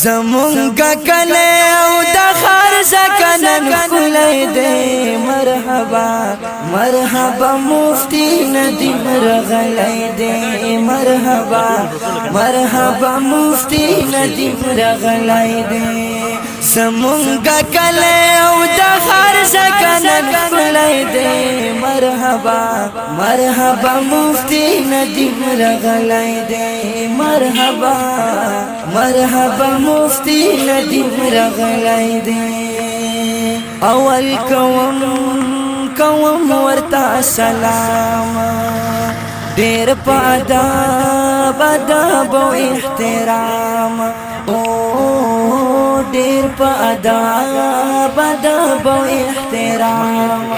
زمونگا کلی او دا خارز کنن کلی دے مرحبا مرحبا مفتی ندیم رغلی دے مرحبا مرحبا مفتی ندیم رغلی دے زمونگا کلی او دا خارز کنن کلی دے مرحبا مرحبا مفتی ندیم رغلی دے مرحبا مرحبا مفتی ندیم رغلی دے اول کوم ورتا سلام دیر پا ادب و احترام دیر پا ادب و احترام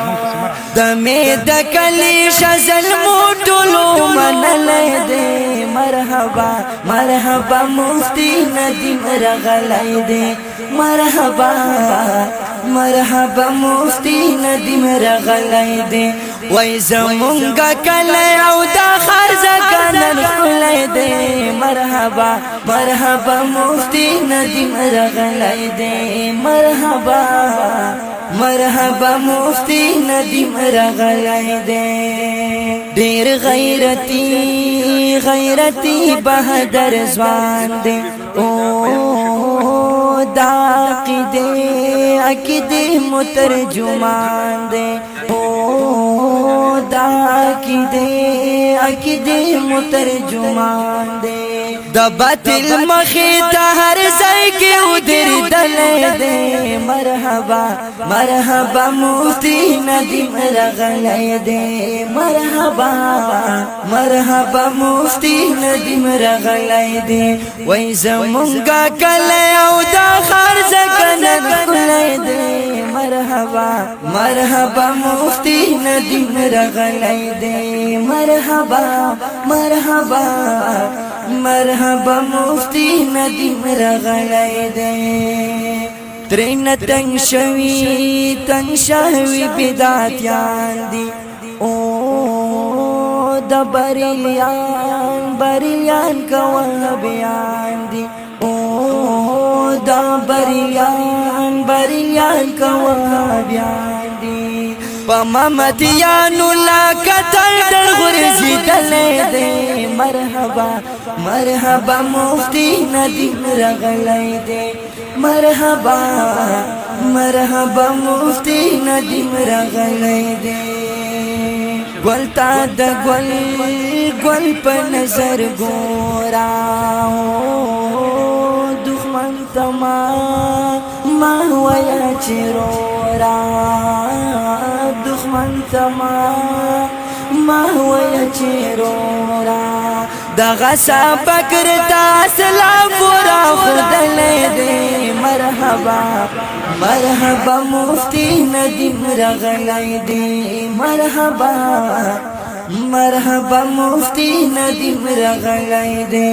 دمی دکلی شزل موٹولو منلی دے مرحبا مرحبا مفتی ندیم رغلی دے مرحبا مرحبا مفتی ندیم رغلی دے وی زمونگا کلی او دا خارز کنن کلی دے مرحبا مرحبا مفتی ندیم رغلی دے مرحبا مرحبا مفتی ندیم رغلی دے دیر غیرتی بہدر زوان دے دا عقیدے مترجمان دے دا عقیدے مترجمان دے دا باطل مخیتا ہر زائی کے ادھر دلے دے مرحبا مرحبا مفتی ندیم رغلی دے مرحبا مرحبا مفتی ندیم رغلی دے وی زمونگا کلی او دا خارز کنن کلی دے مرحبا مرحبا مفتی ندیم رغلی دے مرحبا مرحبا مرحبا مفتی ندیم رغلی دے ترین تنگ شوی بدعتیان دی دا بریلیان کا وہابیان دی دا بریلیان کا وہابیان دی پا ممدیانو لا کتر در غرزی دلے دے مرحبا مرحبا مفتی ندیم رغلی دے مرحبا مرحبا مفتی ندیم رغلی دے گلتا دا گل پا نظر گورا دخمن تما ویا چرورا دخمن تما ویا چرورا دا غصا بکر تا سلام پورا خودلے دے مرحبا مرحبا مفتی ندیم رغلی دے مرحبا مرحبا مفتی ندیم رغلی دے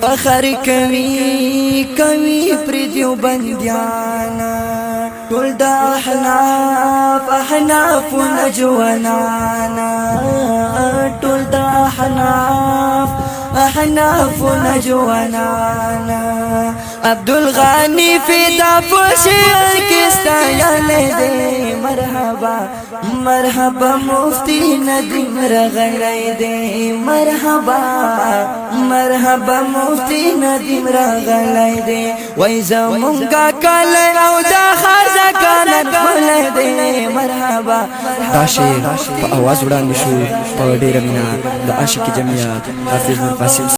فخر کوي پر دیو بندیانا ټول دا احناف نجوانانا ټول دا احناف نجوانانا عبدالغانی فدا پشیر کستا یالے دے مرحبا مرحبا مفتی ندیم رغلی دے مرحبا مرحبا مفتی ندیم رغلی دے وی زمونگا کلی او دا خارز کنن کلی دے مرحبا دا شعر په आवाज وړاندې شو په ډیره مینه د عاشق جمعیت حافظ نور قاسم